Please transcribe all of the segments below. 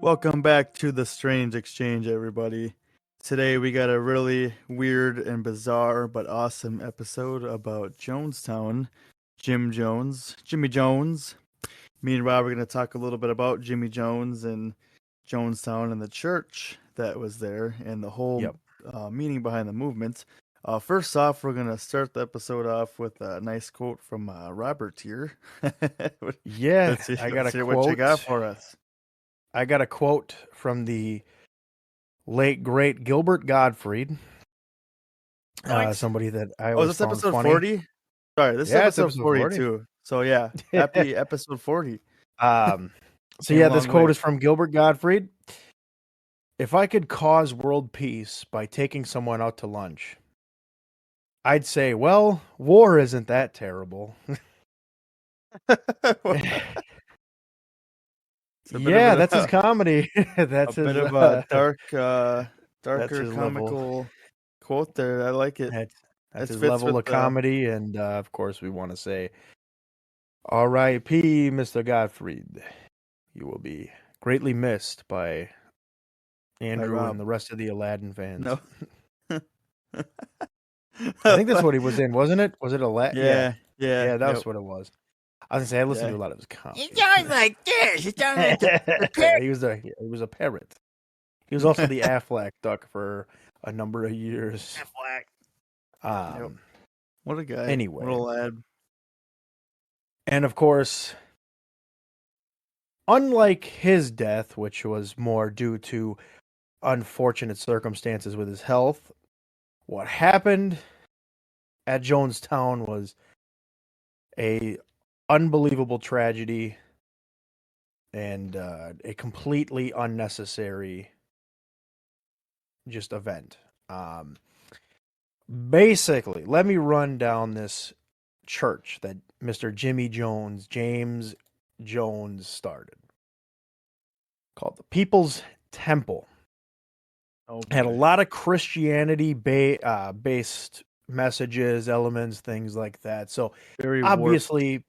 Welcome back to the Strange Exchange, everybody. Today we got a really weird and bizarre but awesome episode about Jonestown, Jimmy Jones. Me and Rob are going to talk a little bit about Jimmy Jones and Jonestown and the church that was there and the whole Yep. meaning behind the movement. First off, we're going to start the episode off with a nice quote from Robert here. Yeah, Let's I got a hear what you got quote. for us. I got a quote from the late great Gilbert Gottfried, Nice. somebody that I Oh, is always this found episode funny. 40? Sorry, this is Yeah, it's episode episode 40. 42. So yeah, happy episode 40. So Came yeah, a this long quote way. is from Gilbert Gottfried. If I could cause world peace by taking someone out to lunch, I'd say, well, war isn't that terrible. Yeah, that's his comedy. That's a bit his of a that's darker his level. comical quote there. I like it. That's This his fits level with of comedy, and of course we want to say R.I.P. Mr. Gottfried. You will be greatly missed by Andrew Rob. and the rest of the Aladdin fans. No. I think that's what he was in, wasn't it? Was it Aladdin? Yeah. Yeah, that was Yep. what it was. I was gonna say I listened Yeah. to a lot of his comedy. It sounds like this. It sounds like the parrot. he was a parrot. He was also the Affleck duck for a number of years. Yep. What a guy. Anyway. What a lad. And of course, unlike his death, which was more due to unfortunate circumstances with his health, what happened at Jonestown was a unbelievable tragedy and a completely unnecessary just event. Basically, let me run down this church that Mr. James Jones started, called the People's Temple. Had a lot of Christianity based messages, elements, things like that. So Very obviously,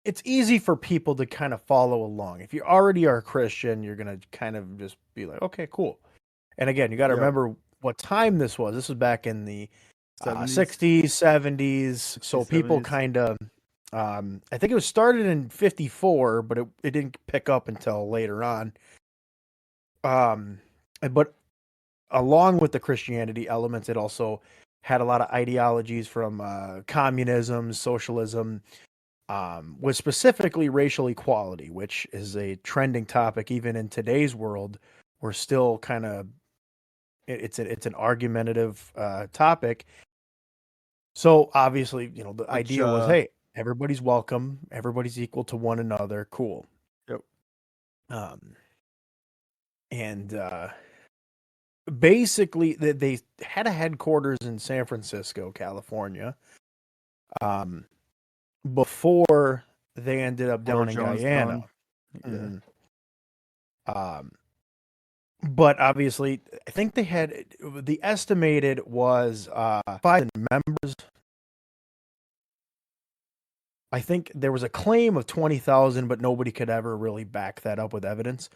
it's easy for people to kind of follow along. If you already are a Christian, you're going to kind of just be like, okay, cool. And again, you got to remember what time this was. This was back in the 60s, 70s. So people kind of, I think it was started in 54, but it didn't pick up until later on. But along with the Christianity elements, it also had a lot of ideologies from communism, socialism, with specifically racial equality, which is a trending topic even in today's world. We're still kind of it's an argumentative topic. So obviously, the idea was, hey, everybody's welcome, everybody's equal to one another, cool. Yep. And basically, they had a headquarters in San Francisco, California. Before they ended up down in Guyana. Yeah. But obviously, I think they had, the estimated was 5 members. I think there was a claim of 20,000, but nobody could ever really back that up with evidence.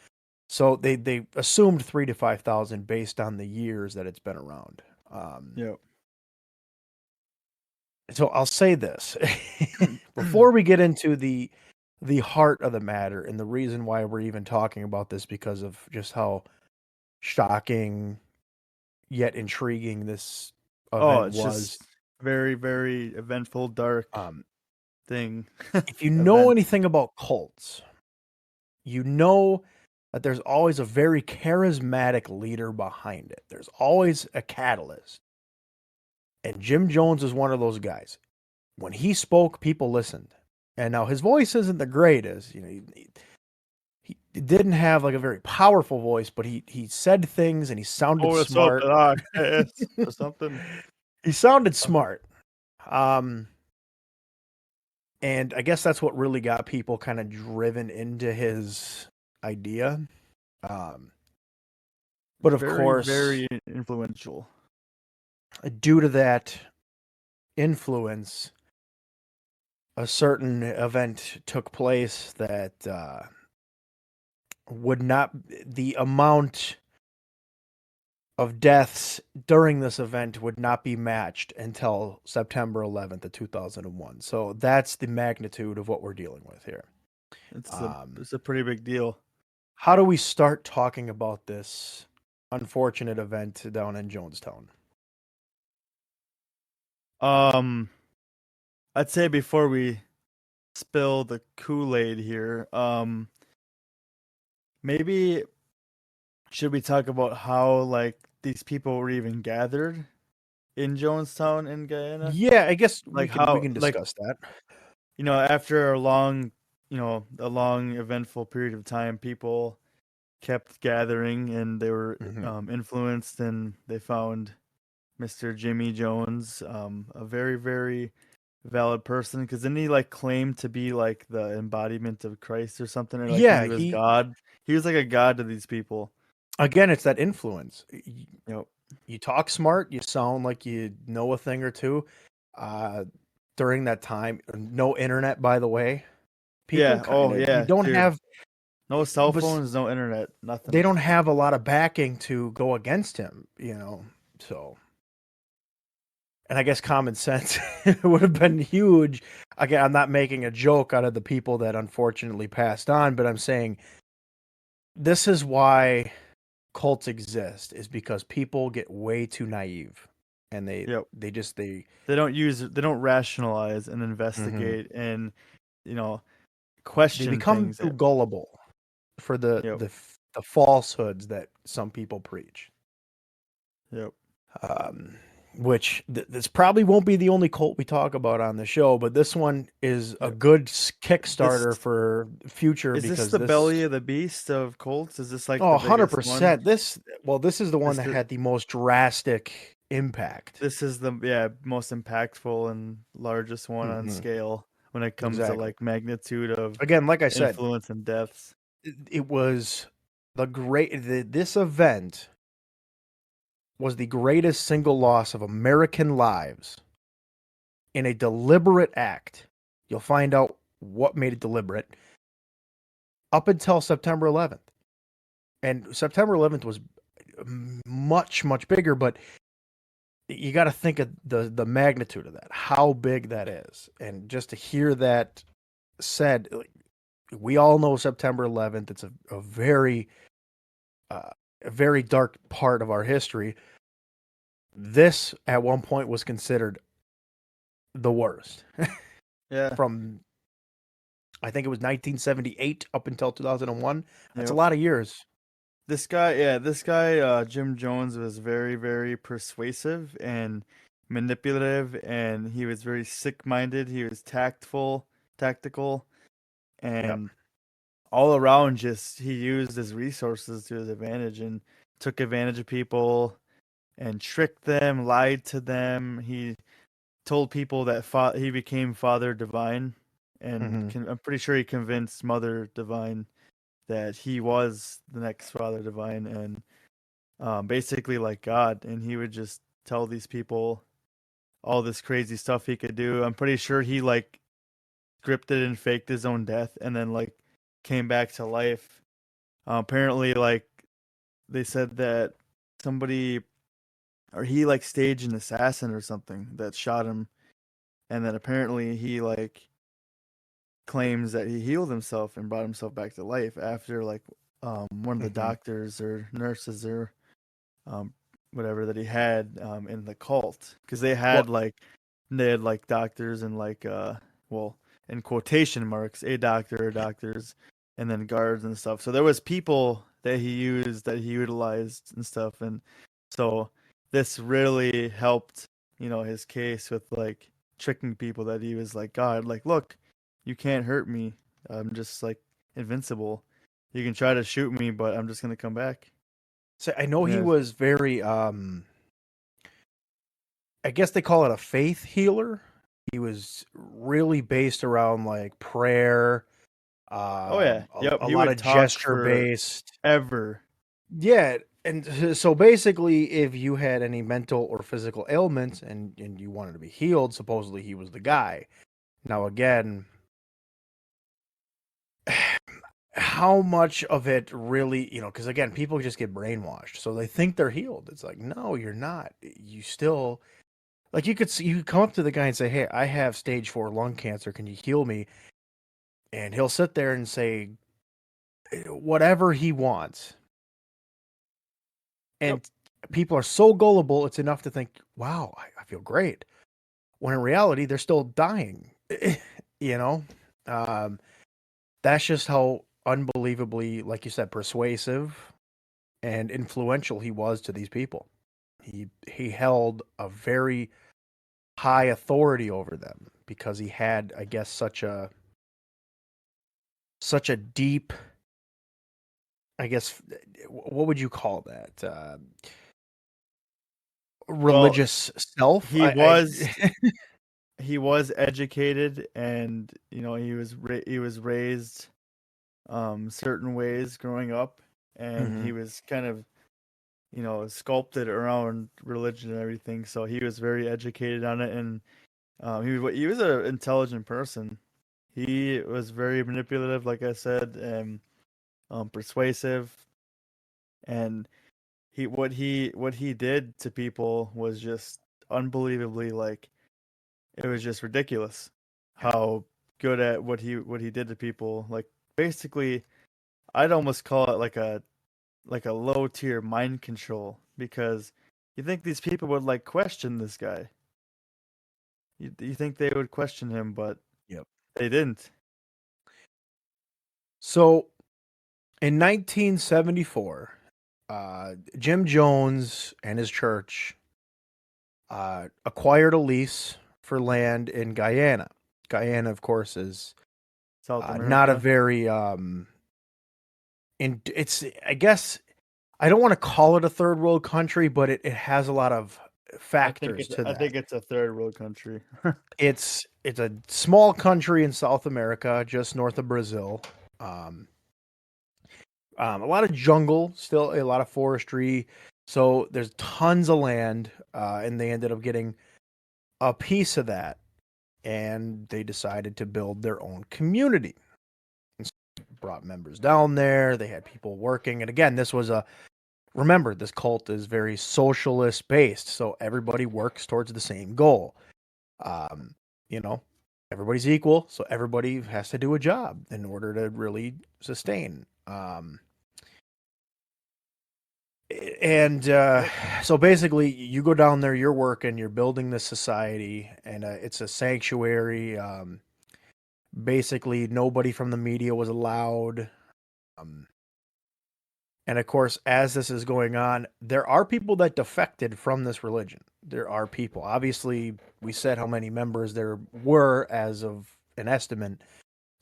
So they assumed 3,000 to 5,000 based on the years that it's been around. Yep. So I'll say this before we get into the heart of the matter and the reason why we're even talking about this, because of just how shocking yet intriguing this event was. Just very, very eventful, dark thing. If you know anything about cults, you know that there's always a very charismatic leader behind it. There's always a catalyst. And Jim Jones is one of those guys. When he spoke, people listened. And now his voice isn't the greatest. He didn't have like a very powerful voice, but he said things and he sounded smart. Something. He sounded smart. And I guess that's what really got people kind of driven into his idea. But of course, very influential. Due to that influence, a certain event took place that would not, the amount of deaths during this event would not be matched until September 11th of 2001. So that's the magnitude of what we're dealing with here. It's a pretty big deal. How do we start talking about this unfortunate event down in Jonestown? I'd say before we spill the Kool-Aid here, maybe should we talk about how like these people were even gathered in Jonestown in Guyana? Yeah, I guess Like we can discuss that. After a long, eventful period of time, people kept gathering and they were influenced, and they found Mr. Jimmy Jones, a very, very valid person, because didn't he like claim to be like the embodiment of Christ or something, or like Yeah, he was God? He was like a god to these people. Again, it's that influence. Yep. You talk smart, you sound like you know a thing or two. During that time, no internet, by the way. Yeah. Oh, yeah. You don't dude. have No cell phones, no internet, nothing. They don't have a lot of backing to go against him, so. And I guess common sense would have been huge. Again, I'm not making a joke out of the people that unfortunately passed on, but I'm saying this is why cults exist, is because people get way too naive, and they don't rationalize and investigate and question they become things. too gullible for the falsehoods that some people preach. Yep. Which this probably won't be the only cult we talk about on the show, but this one is a good Kickstarter for future. Is because this the belly of the beast of cults? Is this like 100%? This is the one that had the most drastic impact. This is the most impactful and largest one on scale when it comes to like magnitude of, again, like I said, influence and deaths. It was this event was the greatest single loss of American lives in a deliberate act. You'll find out what made it deliberate up until September 11th. And September 11th was much, much bigger, but you got to think of the magnitude of that, how big that is. And just to hear that said, we all know September 11th. It's a very dark part of our history. This at one point was considered the worst. Yeah. From, I think it was 1978 up until 2001. That's a lot of years. This guy, Jim Jones, was very, very persuasive and manipulative, and he was very sick-minded. He was tactical, and all around, just he used his resources to his advantage and took advantage of people and tricked them, lied to them. He told people that he became Father Divine, and I'm pretty sure he convinced Mother Divine that he was the next Father Divine, and basically like God. And he would just tell these people all this crazy stuff he could do. I'm pretty sure he like scripted and faked his own death and then like came back to life. Apparently, like they said that somebody, or he like staged an assassin or something that shot him, and then apparently he like claims that he healed himself and brought himself back to life after like one of the doctors or nurses or whatever that he had in the cult, because they had doctors and like in quotation marks a doctor or doctors and then guards and stuff. So there was people that he utilized and stuff, and so this really helped his case with like tricking people that he was like God, like, look, you can't hurt me, I'm just like invincible, you can try to shoot me but I'm just gonna come back. So I know he was very I guess they call it a faith healer. He was really based around like prayer. A lot of gesture based. Ever. Yeah, and so basically, if you had any mental or physical ailments and you wanted to be healed, supposedly he was the guy. Now again, how much of it really, because again, people just get brainwashed, so they think they're healed. It's like, no, you're not. You still, like, you could come up to the guy and say, "Hey, I have stage 4 lung cancer. Can you heal me?" And he'll sit there and say whatever he wants. Yep. And people are so gullible, it's enough to think, wow, I feel great. When in reality, they're still dying. you know? That's just how unbelievably, like you said, persuasive and influential he was to these people. He held a very high authority over them because he had, I guess, such a deep, I guess, what would you call that? Well, Religious self. he was he was educated, and he was raised certain ways growing up, and he was kind of sculpted around religion and everything. So he was very educated on it, and he was an intelligent person. He was very manipulative, like I said, and persuasive, and what he did to people was just unbelievably, like, it was just ridiculous how good at what he did to people. Like, basically, I'd almost call it like a low tier mind control, because you think these people would like question this guy. You think they would question him, but Yep. they didn't. So in 1974, Jim Jones and his church acquired a lease for land in Guyana. Guyana, of course, is South not a America. very it's, I guess, I don't want to call it a third world country, but it has a lot of factors to I that. think it's a third world country. It's a small country in South America, just north of Brazil. A lot of jungle, still a lot of forestry. So there's tons of land, and they ended up getting a piece of that, and they decided to build their own community. And so brought members down there. They had people working, and again, remember, this cult is very socialist based, so everybody works towards the same goal. Um, you know, everybody's equal, so everybody has to do a job in order to really sustain. And so basically, you go down there, you're working, you're building this society, and it's a sanctuary. Basically, nobody from the media was allowed. And of course, as this is going on, there are people that defected from this religion. There are people. Obviously, we said how many members there were as of an estimate.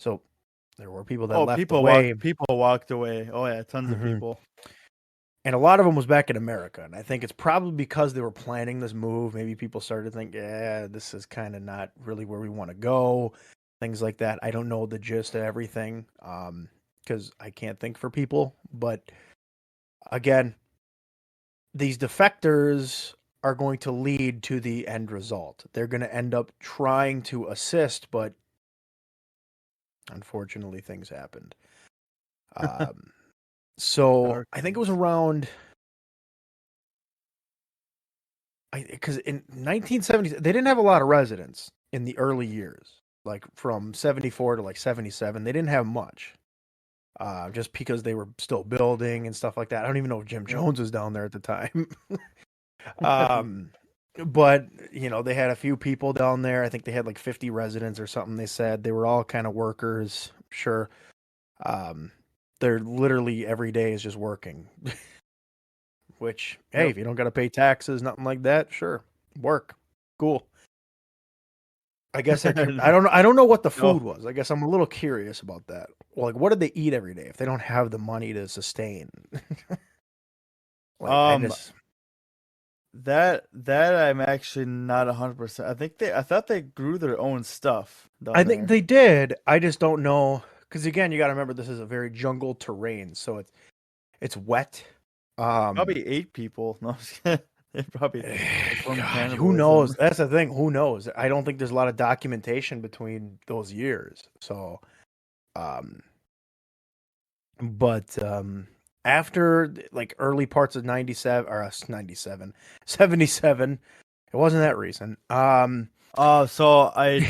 So there were people that left the way. People walked away. Oh yeah, tons of Mhm. people. And a lot of them was back in America. And I think it's probably because they were planning this move. Maybe people started to think, yeah, this is kind of not really where we want to go. Things like that. I don't know the gist of everything because I can't think for people. But again, these defectors are going to lead to the end result. They're going to end up trying to assist, but unfortunately, things happened. So Dark I think it was things. around, because in 1970, they didn't have a lot of residents in the early years, like from 74 to like 77. They didn't have much, just because they were still building and stuff like that. I don't even know if Jim Yep. Jones was down there at the time. But they had a few people down there. I think they had like 50 residents or something. They said they were all kind of workers. Sure. They're literally every day is just working. Which, hey, Yep. if you don't got to pay taxes, nothing like that, sure, work, cool. I guess I don't know what the No. food was. I guess I'm a little curious about that. Well, like, what did they eat every day if they don't have the money to sustain? Like, I Um, just, that I'm actually not 100%. I thought they grew their own stuff I down think there. they did. I just don't know because again, you got to remember this is a very jungle terrain, so it's wet. Probably ate people. No, I'm just kidding. They probably performed God, who cannibalism. knows? That's the thing. Who knows? I don't think there's a lot of documentation between those years. So, um, But after like early parts of 97 or 97, 77, it wasn't that recent. Oh, so I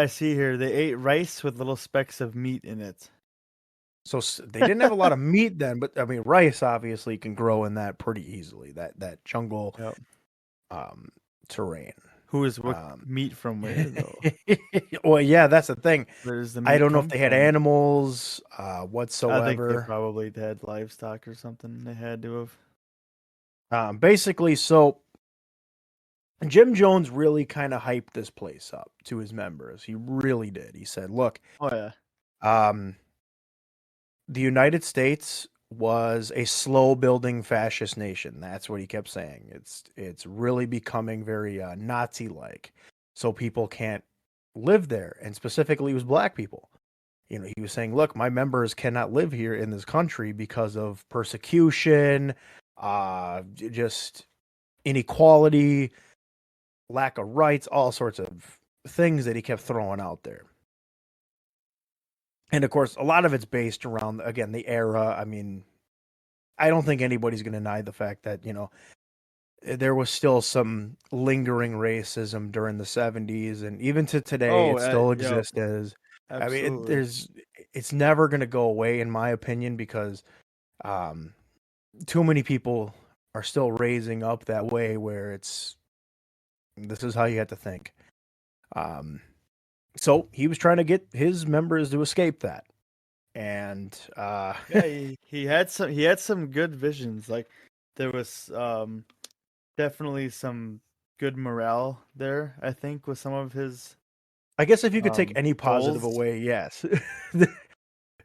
see here they ate rice with little specks of meat in it. So they didn't have a lot of meat then, but I mean, rice obviously can grow in that pretty easily. That jungle Yep. terrain. Who is what Um, meat from where though? well, yeah, that's the thing. Where does the I meat don't know if come they had from? animals I think they whatsoever. probably had livestock or something. They had to have. Basically, so Jim Jones really kind of hyped this place up to his members. He really did. He said, "Look, Oh yeah. um, the United States was a slow building fascist nation." That's what he kept saying. It's really becoming very Nazi like, so people can't live there, and specifically, it was black people. You know, he was saying, "Look, my members cannot live here in this country because of persecution, just inequality, lack of rights, all sorts of things that he kept throwing out there." And of course, a lot of it's based around, again, the era. I mean, I don't think anybody's going to deny the fact that, there was still some lingering racism during the 70s, and even to today, Oh, it still yep. exists as, I mean, Absolutely. it's never going to go away, in my opinion, because um, too many people are still raising up that way where this is how you have to think. So he was trying to get his members to escape that. And Yeah, he had some good visions. Like there was definitely some good morale there, I think, with some of his I guess if you could take any positive goals. away, yes.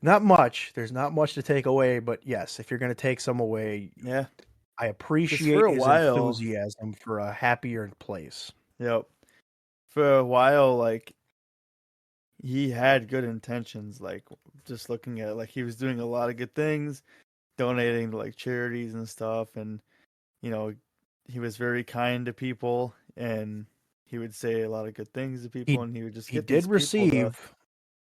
Not much. There's not much to take away, but yes, if you're going to take some away, Yeah. I Because for appreciate a his while, enthusiasm for a happier place. yep. For a while, like he had good intentions, like just looking at it, like he was doing a lot of good things, donating to like charities and stuff, and you know, he was very kind to people, and he would say a lot of good things to people, He and he would just he get did these people to receive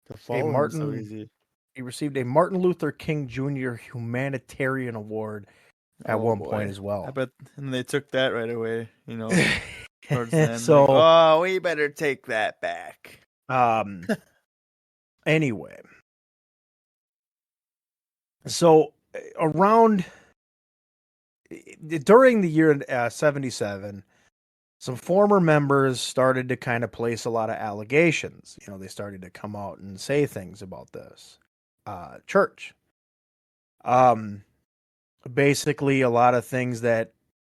a follow him so easy. he received a Martin Luther King Jr. humanitarian award at Oh one point boy. as I well. bet and they took that right away, towards the end, like, So, oh, we better take that back. um anyway, so around during the year 77, some former members started to kind of place a lot of allegations. They started to come out and say things about this church. Um, Basically, a lot of things that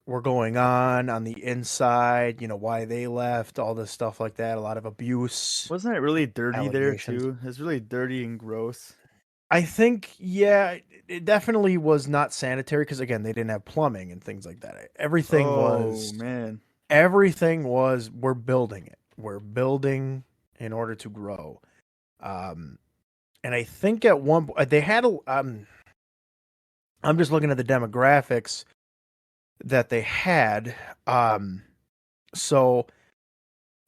were going on the inside, why they left, all this stuff like that, a lot of abuse Wasn't it really dirty there allegations. too? It's really dirty and gross. I think, yeah, it definitely was not sanitary because, again, they didn't have plumbing and things like that. Oh man. Everything was, we're building it. We're building in order to grow. Um, and I think at one point they had I'm just looking at the demographics that they had. So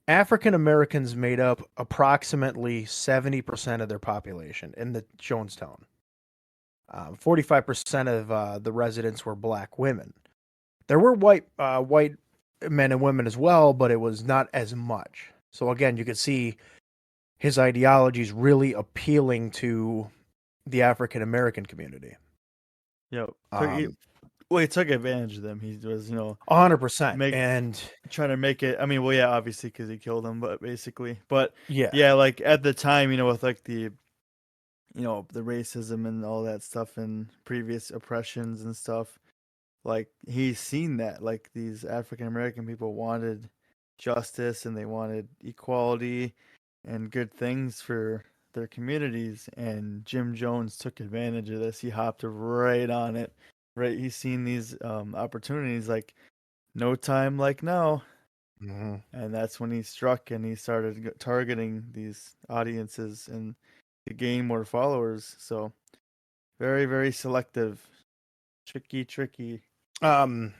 African Americans made up approximately 70% of their population in the Jonestown. 45% of the residents were black women. There were white men and women as well, but it was not as much. So again, you could see his ideologies really appealing to the African American community. Yep. Um, Well, he took advantage of them. He was, 100%. make And trying to make it. I mean, well, yeah, obviously because he killed him, but basically, but yeah, yeah, like at the time, with like the racism and all that stuff and previous oppressions and stuff, like he's seen that. Like these African American people wanted justice and they wanted equality and good things for their communities, and Jim Jones took advantage of this. He hopped right on it. Right, he's seen these opportunities like no time like now, hmm and that's when he struck and he started targeting these audiences and to gain more followers. So very, very selective, tricky. um,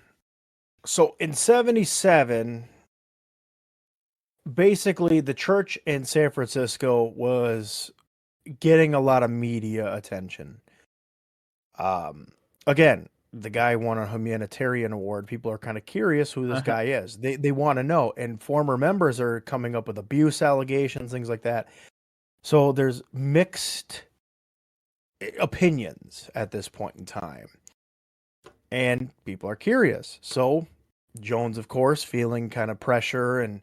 so in 77, basically the church in San Francisco was getting a lot of media attention. Again, the guy won a humanitarian award. People are kind of curious who this guy is. They want to know, and former members are coming up with abuse allegations, things like that. So there's mixed opinions at this point in time, and people are curious. So Jones, of course, feeling kind of pressure and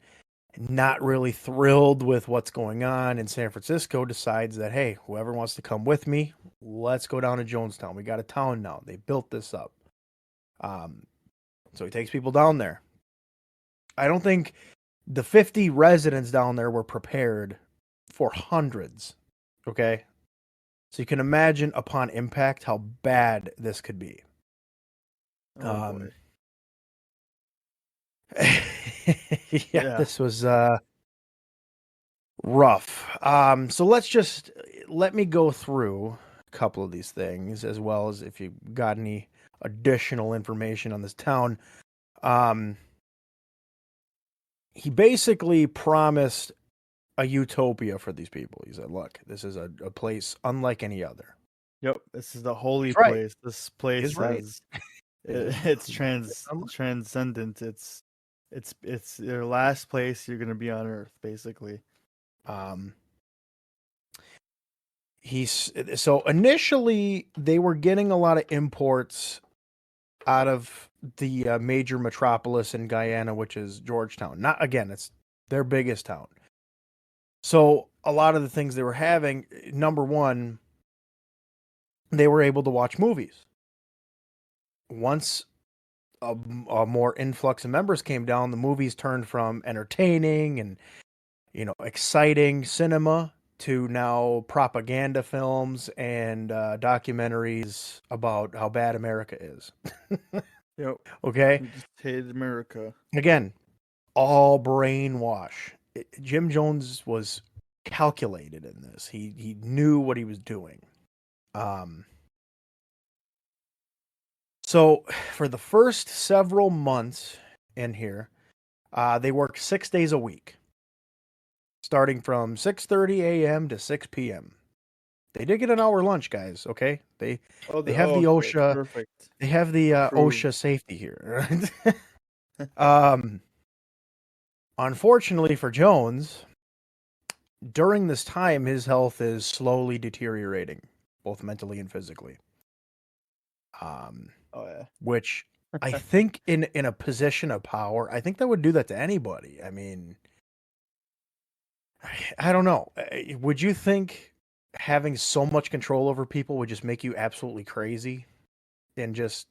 not really thrilled with what's going on in San Francisco, decides that, hey, whoever wants to come with me, let's go down to Jonestown. We got a town now. They built this up. So he takes people down there. I don't think the 50 residents down there were prepared for hundreds. Okay. So you can imagine upon impact how bad this could be. Oh, boy. Yeah, this was rough. So let me go through a couple of these things, as well as if you got any additional information on this town. He basically promised a utopia for these people. He said, look, this is a place unlike any other. Yep, this is the holy He's right. place. This place He's right. it's transcendent. It's your last place you're gonna be on Earth, basically. So initially they were getting a lot of imports out of the major metropolis in Guyana, which is Georgetown. Not again, it's their biggest town. So a lot of the things they were having, number one, they were able to watch movies. Once a more influx of members came down, the movies turned from entertaining and, exciting cinema to now propaganda films and documentaries about how bad America is. Yep. Okay. You just hated America. Again, all brainwash. Jim Jones was calculated in this. He knew what he was doing. So for the first several months in here, they worked 6 days a week, starting from 6:30 a.m. to 6 p.m. They did get an hour lunch, guys. Okay, they have the OSHA. Perfect. They have the OSHA safety here. Unfortunately for Jones, during this time, his health is slowly deteriorating, both mentally and physically. Which I think in a position of power, I think that would do that to anybody. I mean, I don't know. Would you think having so much control over people would just make you absolutely crazy and just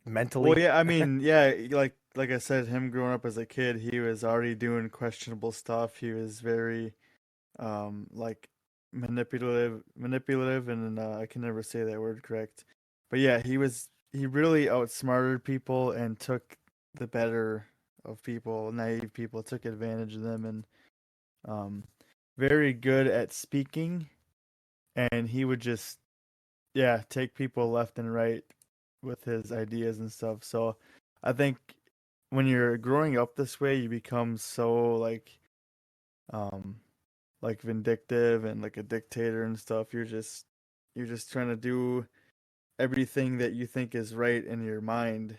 mentally? Well, yeah, I mean, yeah, like I said, him growing up as a kid, he was already doing questionable stuff. He was very like manipulative, and I can never say that word correct. But yeah, he really outsmarted people and took the better of people, naive people, took advantage of them, and very good at speaking. And he would just, yeah, take people left and right with his ideas and stuff. So I think when you're growing up this way, you become so like vindictive and like a dictator and stuff. You're just trying to do everything that you think is right in your mind,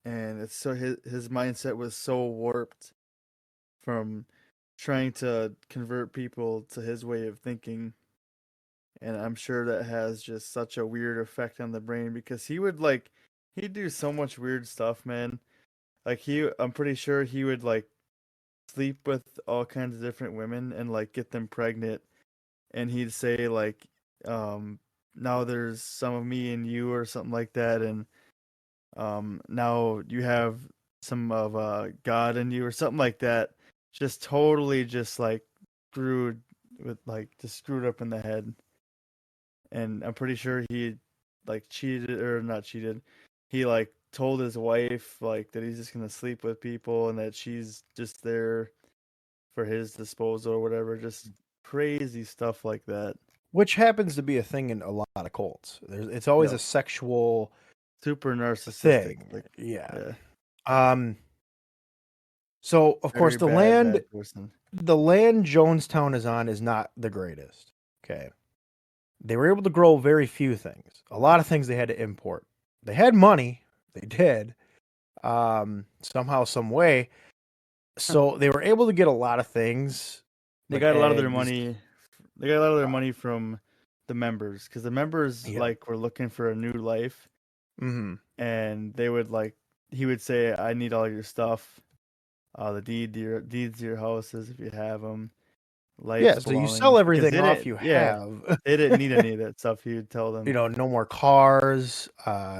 and it's so his mindset was so warped from trying to convert people to his way of thinking. And I'm sure that has just such a weird effect on the brain, because he'd do so much weird stuff, man. I'm pretty sure he would like sleep with all kinds of different women and like get them pregnant, and he'd say like, now there's some of me and you or something like that, and now you have some of God in you or something like that. Just totally just like screwed up in the head. And I'm pretty sure he like cheated, or not cheated. He like told his wife like that he's just gonna sleep with people and that she's just there for his disposal or whatever. Just crazy stuff like that. Which happens to be a thing in a lot of cults. It's always a sexual, super narcissistic thing. Like, yeah. So of course very the bad person. land Jonestown is on is not the greatest. Okay. they were able to grow very few things. A lot of things they had to import. They had money, they did, somehow, some way. So they were able to get a lot of things. They like got a lot of their eggs. money. They got a lot of their money from the members, because the members Yeah. like were looking for a new life, Mhm. and they would like he would say, "I need all your stuff, the deeds to your houses if you have them, Yeah, life's so you belongings." sell Because everything they off didn't, you yeah, have. they didn't need any of that stuff. He would tell them, No more cars.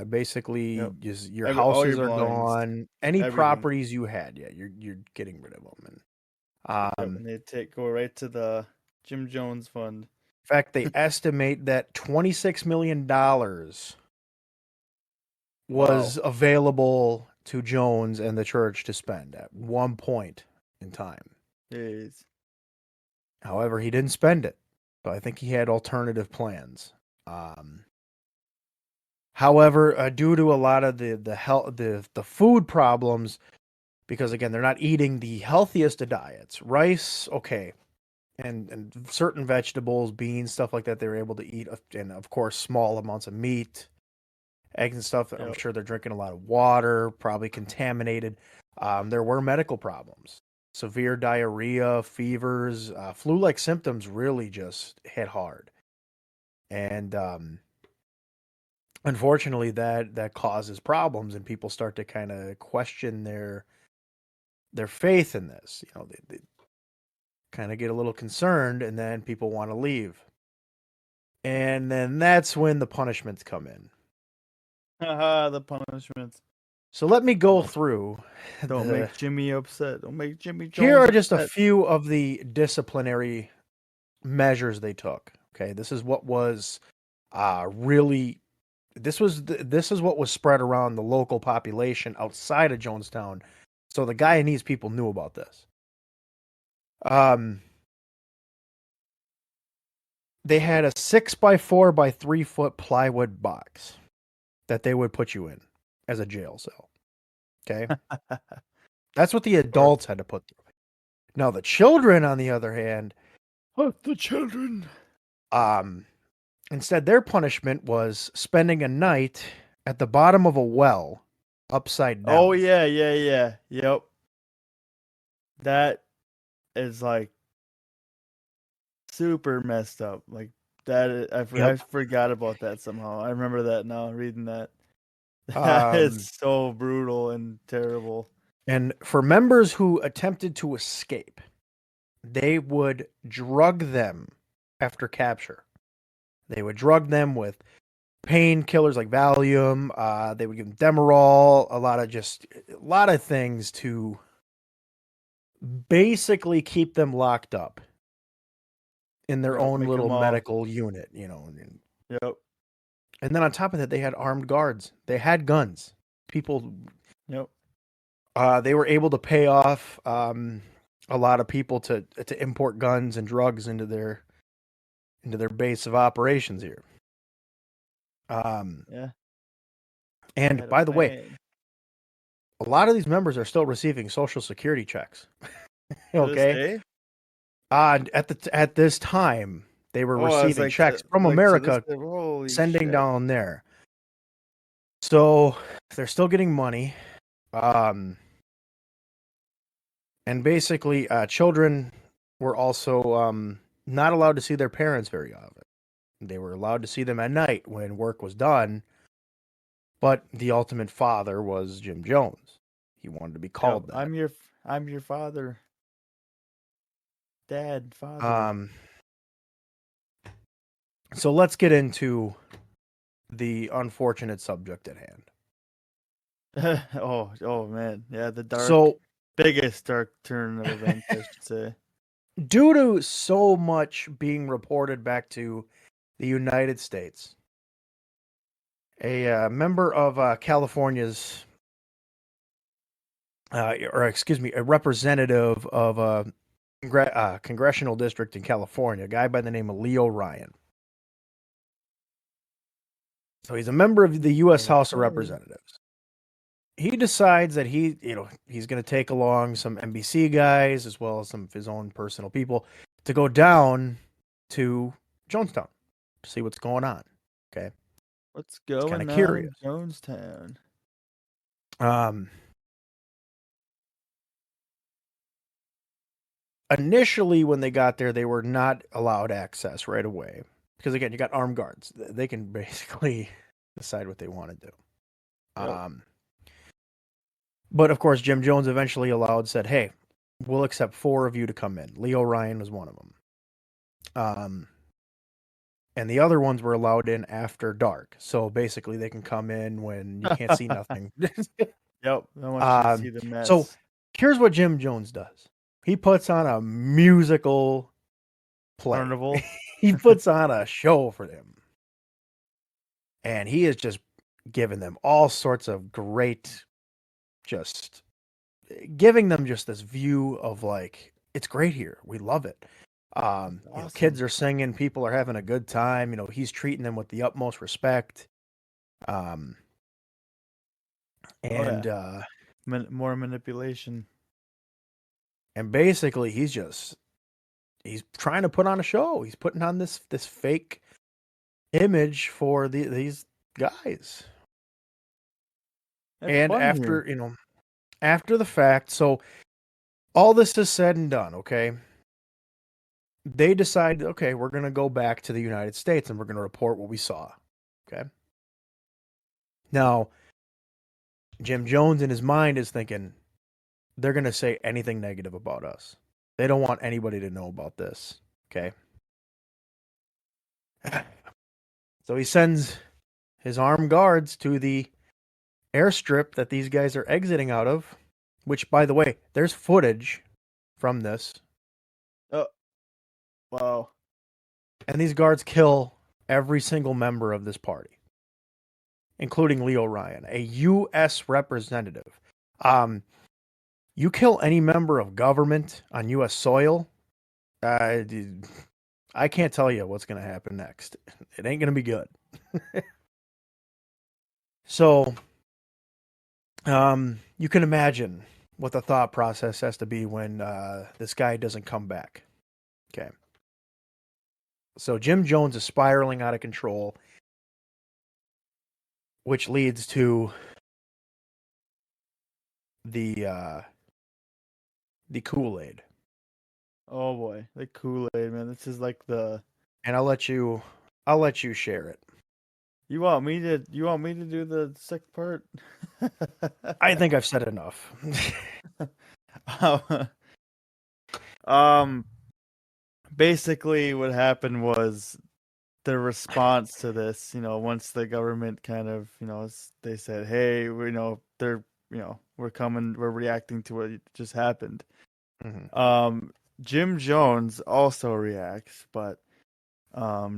Basically, "Yep, just your all houses your are belongings, gone. Any everything." properties you had, yeah, you're getting rid of them. Yep, And and they'd go right to the Jim Jones Fund. in fact, they estimate that $26 million was Wow, available to Jones and the church to spend at one point in time. jeez. However, he didn't spend it. So I think he had alternative plans. However, due to a lot of the food problems, because again, they're not eating the healthiest of diets. Rice, okay, and certain vegetables, beans, stuff like that, they were able to eat, and of course, small amounts of meat, eggs and stuff. I'm Yep. sure they're drinking a lot of water, probably contaminated. There were medical problems, severe diarrhea, fevers, flu-like symptoms really just hit hard. And unfortunately, that causes problems, and people start to kind of question their faith in this. They kind of get a little concerned, and then people want to leave. And then that's when the punishments come in. Haha, the punishments. So let me go through. Don't make Jimmy upset. Don't make Jimmy Jones Here are just a upset. few of the disciplinary measures they took. Okay, this is what was really. This is what was spread around the local population outside of Jonestown. So the Guyanese people knew about this. They had a 6x4 by 3 foot plywood box that they would put you in as a jail cell. Okay. That's what the adults had to put through. Now the children, on the other hand, The children. instead their punishment was spending a night at the bottom of a well, upside down. Oh yeah. Yep. That is like super messed up. Like that. I forgot about that somehow. I remember that now. Reading that. That is so brutal and terrible. And for members who attempted to escape, they would drug them after capture. They would drug them with painkillers like Valium. They would give them Demerol, a lot of things to basically keep them locked up in their own Make little 'em all- medical unit, Yep. And then on top of that, they had armed guards. They had guns. People. Yep. They were able to pay off a lot of people to import guns and drugs into their base of operations here. Yeah. And by the way, a lot of these members are still receiving Social Security checks. Okay. At this time, they were receiving checks from America, sending down there. So they're still getting money. And basically, children were also not allowed to see their parents very often. They were allowed to see them at night when work was done. But the ultimate father was Jim Jones. He wanted to be called that. I'm your father. Dad, father. So let's get into the unfortunate subject at hand. oh man. Yeah, the biggest dark turn of events, I should say. Due to so much being reported back to the United States, a member of California's, a representative of a congressional district in California, a guy by the name of Leo Ryan. So he's a member of the U.S. House of Representatives. He decides that he's going to take along some NBC guys as well as some of his own personal people to go down to Jonestown see what's going on. Okay. What's going kinda on curious. in Jonestown? Initially, when they got there, they were not allowed access right away because, again, you got armed guards. They can basically decide what they want to do. Yep. But of course, Jim Jones eventually said, "Hey, we'll accept 4 of you to come in." Leo Ryan was one of them. And the other ones were allowed in after dark. So basically, they can come in when you can't see nothing. Yep. I want you to see the mess. So here's what Jim Jones does. He puts on a musical play. Carnival. He puts on a show for them. And he is just giving them all sorts of great, just giving them just this view of like, it's great here. We love it. Awesome. Kids are singing, people are having a good time. He's treating them with the utmost respect. Yeah. More manipulation. And basically he's trying to put on a show. He's putting on this fake image for these guys. It's and fun after, here. after the fact, so all this is said and done, okay? They decide, okay, we're going to go back to the United States and we're going to report what we saw. Okay. Now, Jim Jones in his mind is thinking they're going to say anything negative about us. They don't want anybody to know about this. Okay. So he sends his armed guards to the airstrip that these guys are exiting out of, which, by the way, there's footage from this. Oh, wow. And these guards kill every single member of this party, including Leo Ryan, a U.S. representative. You kill any member of government on U.S. soil, I can't tell you what's going to happen next. It ain't going to be good. So, you can imagine what the thought process has to be when this guy doesn't come back. Okay. So Jim Jones is spiraling out of control, which leads to the Kool-Aid. Oh boy, the Kool-Aid, man. This is like the. And I'll let you share it. You want me to do the sick part? I think I've said enough. Basically what happened was the response to this, once the government kind of, they said, "Hey, we're coming, we're reacting to what just happened." Mm-hmm. Jim Jones also reacts, but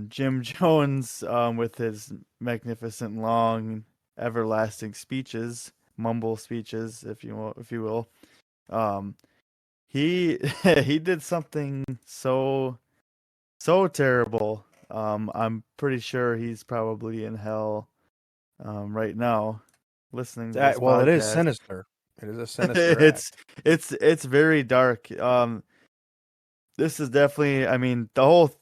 Jim Jones, with his magnificent, long, everlasting speeches, mumble speeches, if you will, he he did something so terrible. I'm pretty sure he's probably in hell, right now, listening to this Well, podcast. it is sinister. It is a sinister act. It's very dark. This is definitely, I mean,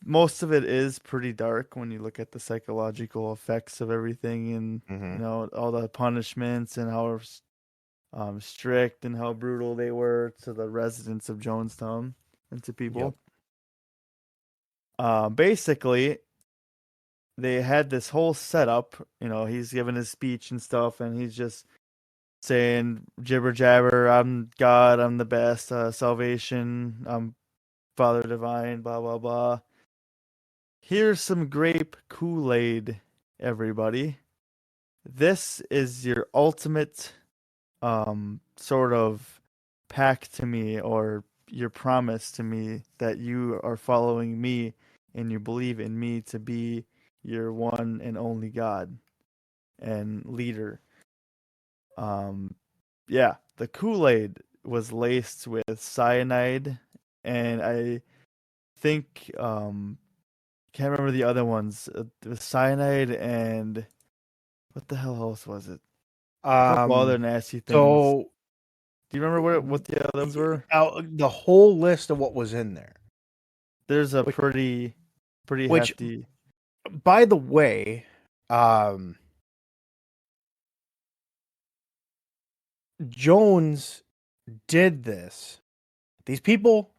most of it is pretty dark when you look at the psychological effects of everything, and Mm-hmm. all the punishments and how strict and how brutal they were to the residents of Jonestown and to people. Basically, they had this whole setup. He's giving his speech and stuff, and he's just saying jibber jabber. "I'm God. I'm the best. Salvation. I'm Father Divine." Blah blah blah. Here's some grape Kool-Aid, everybody. This is your ultimate sort of pact to me, or your promise to me, that you are following me and you believe in me to be your one and only God and leader. Yeah, the Kool-Aid was laced with cyanide, and I think can't remember the other ones. It was cyanide and what the hell else was it? A couple other nasty things. So, do you remember what the other ones were? The whole list of what was in there. There's a pretty hefty. by the way, Jones did this. These people,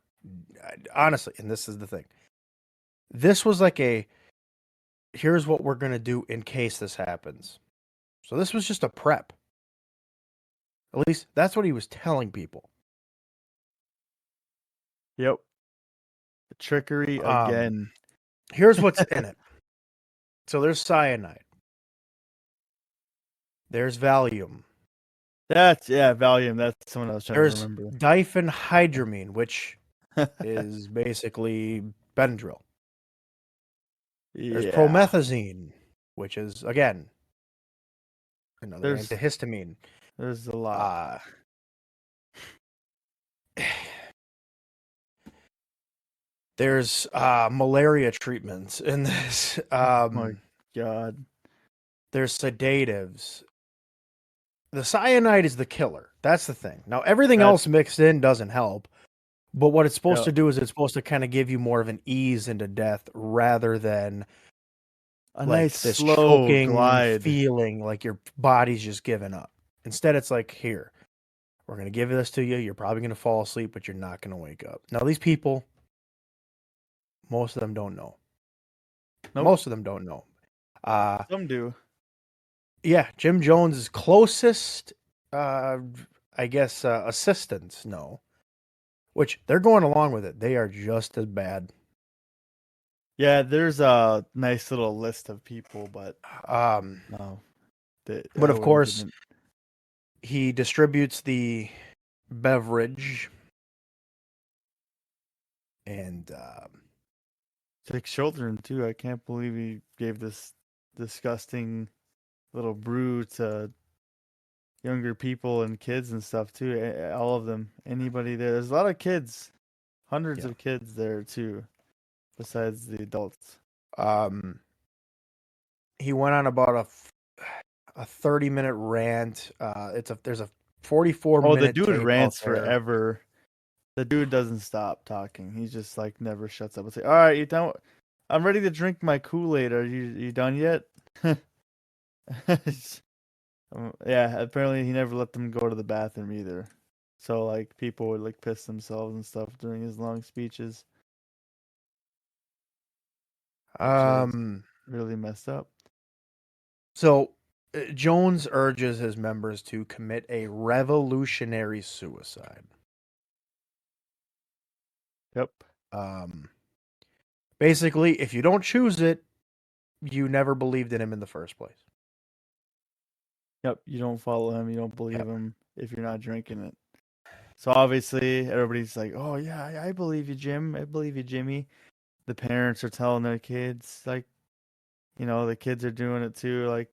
honestly, and this is the thing. This was like here's what we're going to do in case this happens. So this was just a prep. At least that's what he was telling people. Yep. The trickery again. Here's what's in it. So there's cyanide. There's Valium. Valium. That's someone I was trying There's to remember. diphenhydramine, which is basically Benadryl. There's promethazine, which is, again, another antihistamine. There's a lot. There's malaria treatments in this. Oh my God. There's sedatives. The cyanide is the killer. That's the thing. Now, everything else mixed in doesn't help. But what it's supposed to do is it's supposed to kind of give you more of an ease into death rather than a like nice this slow choking glide feeling like your body's just giving up. Instead, it's like, here, we're going to give this to you. You're probably going to fall asleep, but you're not going to wake up. Now, these people, most of them don't know. Nope. Most of them don't know. Some do. Yeah, Jim Jones' closest, I guess, assistants know. Which, they're going along with it. They are just as bad. Yeah, there's a nice little list of people, but no. But of course, he distributes the beverage and 6 children too. I can't believe he gave this disgusting little brew to younger people and kids and stuff too. All of them. Anybody there. There's a lot of kids. Hundreds of kids there too, besides the adults. He went on about a 30-minute rant. There's a 44-minute. Oh, the dude rants forever. The dude doesn't stop talking. He's just like never shuts up. It's like, all right, you done? I'm ready to drink my Kool-Aid. Are you done yet? Yeah, apparently he never let them go to the bathroom either. So like people would like piss themselves and stuff during his long speeches. Really messed up. So Jones urges his members to commit a revolutionary suicide. Yep. Basically, if you don't choose it, you never believed in him in the first place. Yep, you don't follow him, you don't believe him if you're not drinking it. So obviously everybody's like, "Oh yeah, I believe you, Jim. I believe you, Jimmy." The parents are telling their kids, like, the kids are doing it too. Like,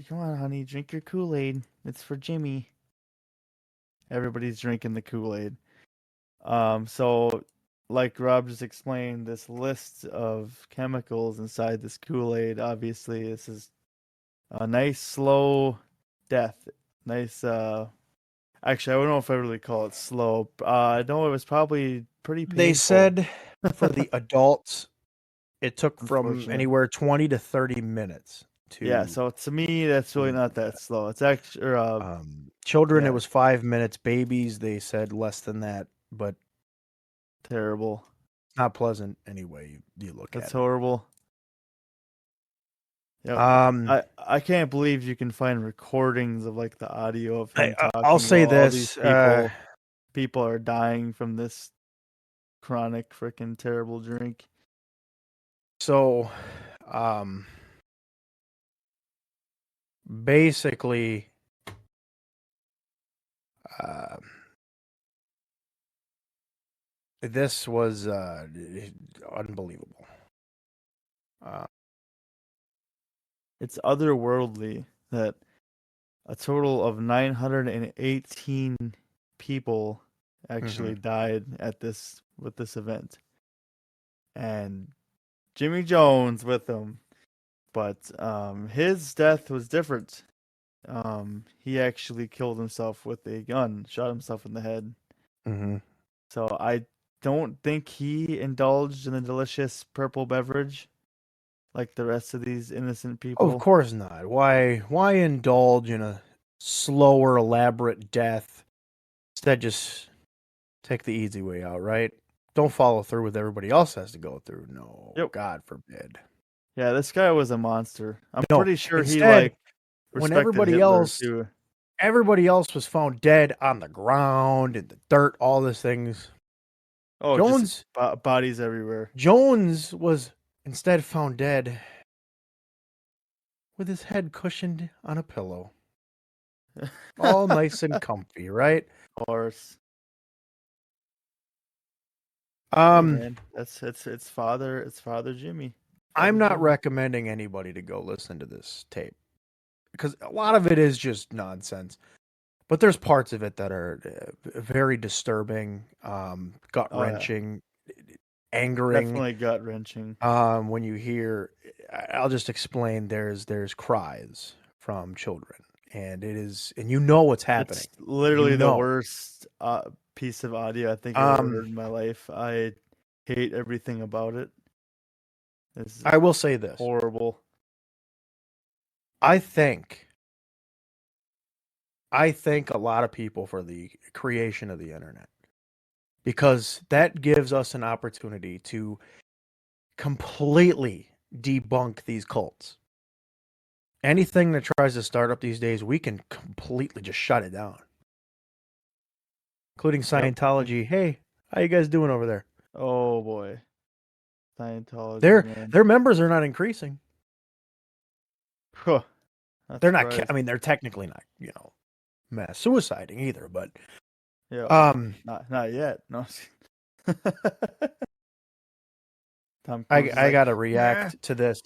"Come on, honey, drink your Kool-Aid. It's for Jimmy." Everybody's drinking the Kool-Aid. So like Rob just explained, this list of chemicals inside this Kool-Aid. Obviously, this is a nice slow death. Nice. Actually, I don't know if I really call it slow. I know it was probably pretty painful. They said for the adults, it took from anywhere 20 to 30 minutes. Yeah, so to me, that's really not that slow. It's actually children. It was 5 minutes. Babies, they said less than that, but terrible. Not pleasant anyway. You look at it. That's horrible. Yep. I can't believe you can find recordings of like the audio of him talking. I'll say all this: these people are dying from this chronic freaking terrible drink. So, basically, this was unbelievable. It's otherworldly that a total of 918 people actually died with this event, and Jimmy Jones with them. But his death was different. He actually killed himself with a gun, shot himself in the head. So I don't think he indulged in the delicious purple beverage. like the rest of these innocent Of people. course not. Why indulge in a slower, elaborate death? Instead, just take the easy way out, right? Don't follow through with everybody else has to go through. No, Yep. God forbid. Yeah, this guy was a monster. I'm No, pretty sure he instead, when respected Hitler too. everybody else was found dead on the ground, in the dirt, all these things. Oh, just Jones bodies everywhere. Jones was instead found dead with his head cushioned on a pillow. All nice and comfy, right? Of course. Hey, Um, man, it's Father Jimmy. I'm Father not Jimmy. recommending anybody to go listen to this tape because a lot of it is just nonsense. But there's parts of it that are very disturbing, gut Oh yeah, wrenching, angering. definitely gut wrenching. When you hear, I'll just explain. There's cries from children, and it is, and you know what's happening. It's literally You the know. worst piece of audio I think I've ever heard Um, in my life. I hate everything about it. It's I will say this. horrible. I thank a lot of people for the creation of the internet because that gives us an opportunity to completely debunk these cults. Anything that tries to start up these days, we can completely just shut it down. Including Yep. Scientology. Hey, how you guys doing over there? Oh boy, Scientology, Their man. their members are not increasing. Huh, not They're not. surprised. I mean, they're technically not. Mass suiciding either. But Yeah, not yet. No. Tom Cruise is I like, gotta "Nah, react to this.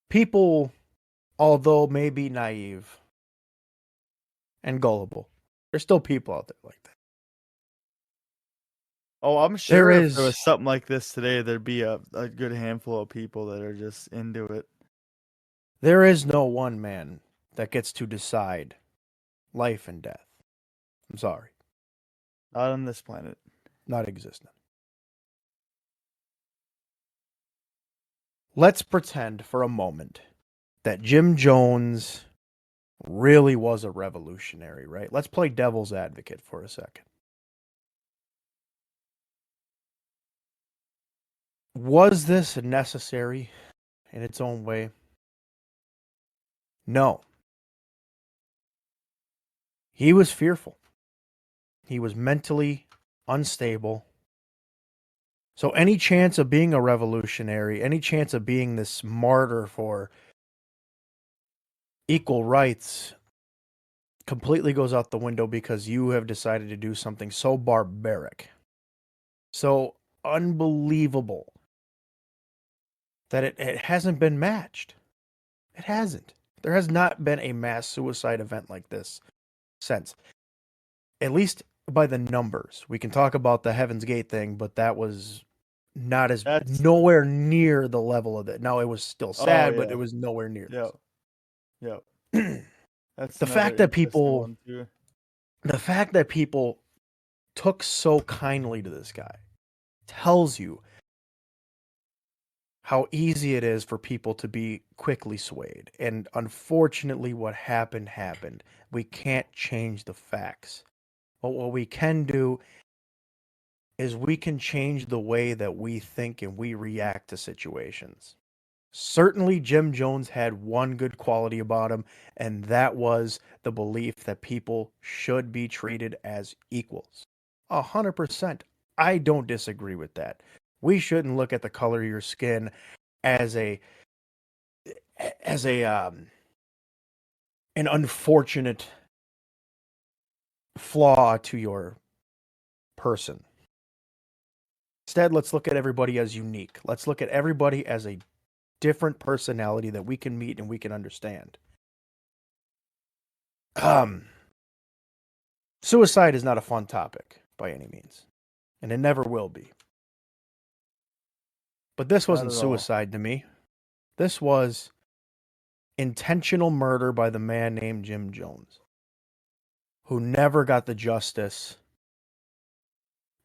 People, although maybe naive and gullible, there's still people out there like that. Oh, I'm There sure if there is was something like this today, there'd be a good handful of people that are just into it. no one man that gets to decide life and death. I'm sorry, Not on this planet. not existent. Let's pretend for a moment that Jim Jones really was a revolutionary, right? Let's play devil's advocate for a second. Was this necessary in its own way? No. He was fearful. He was mentally unstable. So any chance of being a revolutionary, any chance of being this martyr for equal rights completely goes out the window because you have decided to do something so barbaric, so unbelievable that it hasn't been matched. It hasn't. There has not been a mass suicide event like this since. At least by the numbers. We can talk about the Heaven's Gate thing, but that was not as That's nowhere near the level of it. Now it was still oh sad, but it yeah, was nowhere near yeah, yeah. this. That's the another fact that interesting people one too. the fact that people took so kindly to this guy tells you how easy it is for people to be quickly swayed. And unfortunately, what happened. We can't change the facts. But what we can do is we can change the way that we think and we react to situations. Certainly, Jim Jones had one good quality about him, and that was the belief that people should be treated as equals. 100%. I don't disagree with that. We shouldn't look at the color of your skin as an unfortunate flaw to your person. Instead, let's look at everybody as unique. Let's look at everybody as a different personality that we can meet and we can understand. Suicide is not a fun topic by any means, and it never will be. But this Not wasn't at all. suicide to me. This was intentional murder by the man named Jim Jones, who never got the justice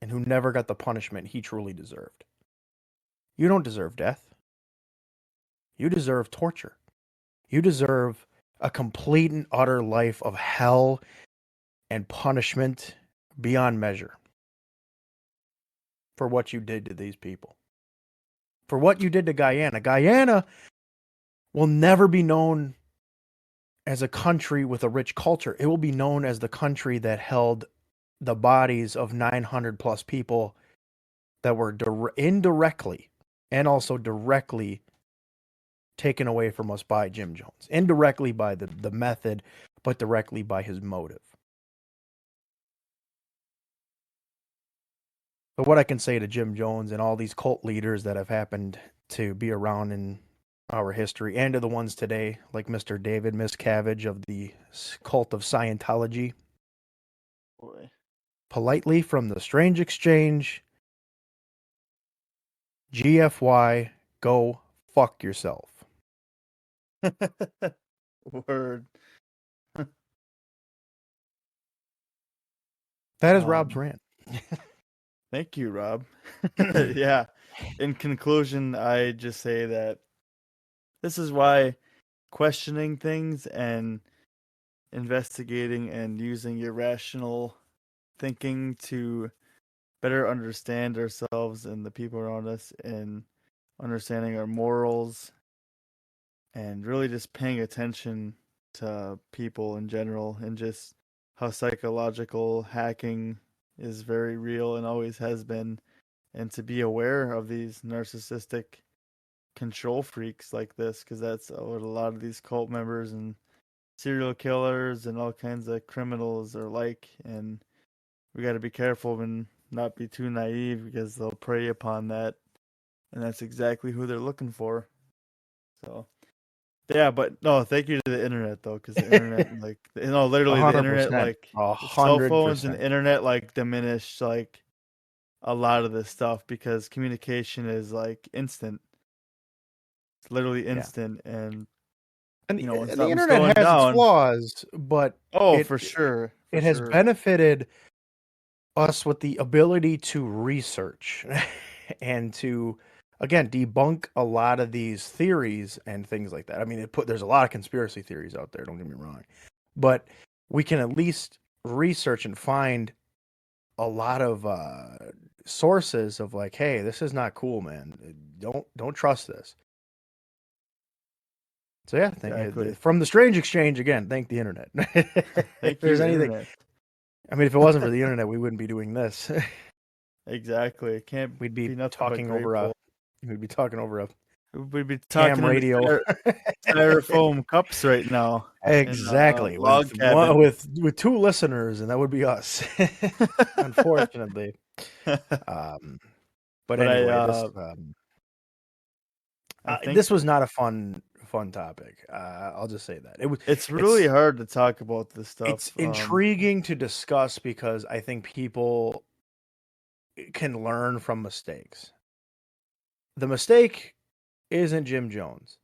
and who never got the punishment he truly deserved. You don't deserve death. You deserve torture. You deserve a complete and utter life of hell and punishment beyond measure for what you did to these people. For what you did to Guyana. Guyana will never be known as a country with a rich culture. It will be known as the country that held the bodies of 900 plus people that were indirectly and also directly taken away from us by Jim Jones. Indirectly by the method, but directly by his motive. But what I can say to Jim Jones and all these cult leaders that have happened to be around in our history, and to the ones today, like Mr. David Miscavige of the cult of Scientology, Boy. politely from the Strange Exchange, GFY, go fuck yourself. Word. That is Rob's rant. Thank you, Rob. Yeah. In conclusion, I just say that this is why questioning things and investigating and using your rational thinking to better understand ourselves and the people around us, and understanding our morals, and really just paying attention to people in general, and just how psychological hacking is very real and always has been, and to be aware of these narcissistic control freaks like this, because that's what a lot of these cult members and serial killers and all kinds of criminals are like. And we got to be careful and not be too naive, because they'll prey upon that, and that's exactly who they're looking for. So yeah, but no, thank you to the internet though, because the internet, like, literally the internet, 100%, like cell phones and 100%. internet, like diminished like a lot of this stuff, because communication is like instant. It's literally instant, and And when the something's internet going has its down, flaws, but for sure, it has benefited us with the ability to research and to, again, debunk a lot of these theories and things like that. I mean, there's a lot of conspiracy theories out there, don't get me wrong, but we can at least research and find a lot of sources of like, hey, this is not cool, man. Don't trust this. So yeah, Exactly. from the Strange Exchange again. Thank the internet. If there's anything, internet. I mean, if it wasn't for the internet, we wouldn't be doing this. Exactly. It can't We'd be nothing but talking over grateful. we'd be talking over a We'd be ham talking radio. styrofoam cups right now. Exactly. In a log cabin. with 2 listeners, and that would be us. Unfortunately. But anyway, this was not a fun topic. I'll just say that. It's really hard to talk about this stuff. It's intriguing to discuss, because I think people can learn from mistakes. The mistake isn't Jim Jones,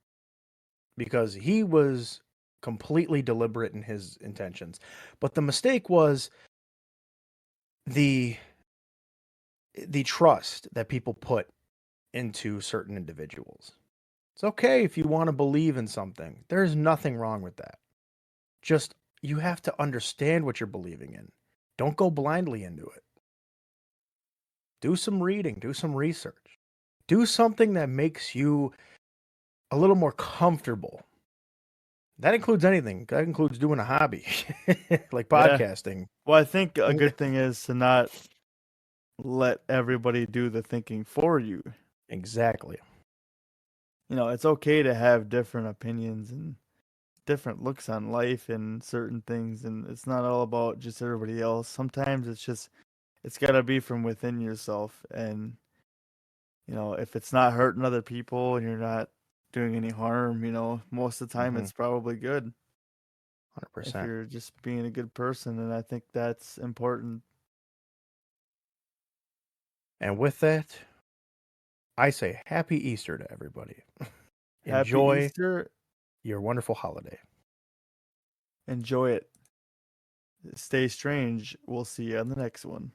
because he was completely deliberate in his intentions. But the mistake was the trust that people put into certain individuals. It's okay if you want to believe in something. There's nothing wrong with that. Just, you have to understand what you're believing in. Don't go blindly into it. Do some reading, do some research. Do something that makes you a little more comfortable. That includes anything. That includes doing a hobby, like podcasting. Well, I think a good thing is to not let everybody do the thinking for you. Exactly. It's okay to have different opinions and different looks on life and certain things, and it's not all about just everybody else. Sometimes it's got to be from within yourself, and if it's not hurting other people and you're not doing any harm, most of the time it's probably good. 100%. If you're just being a good person, and I think that's important. And with that, I say Happy Easter to everybody. Enjoy Enjoy Easter. Your wonderful holiday. Enjoy it. Stay strange. We'll see you on the next one.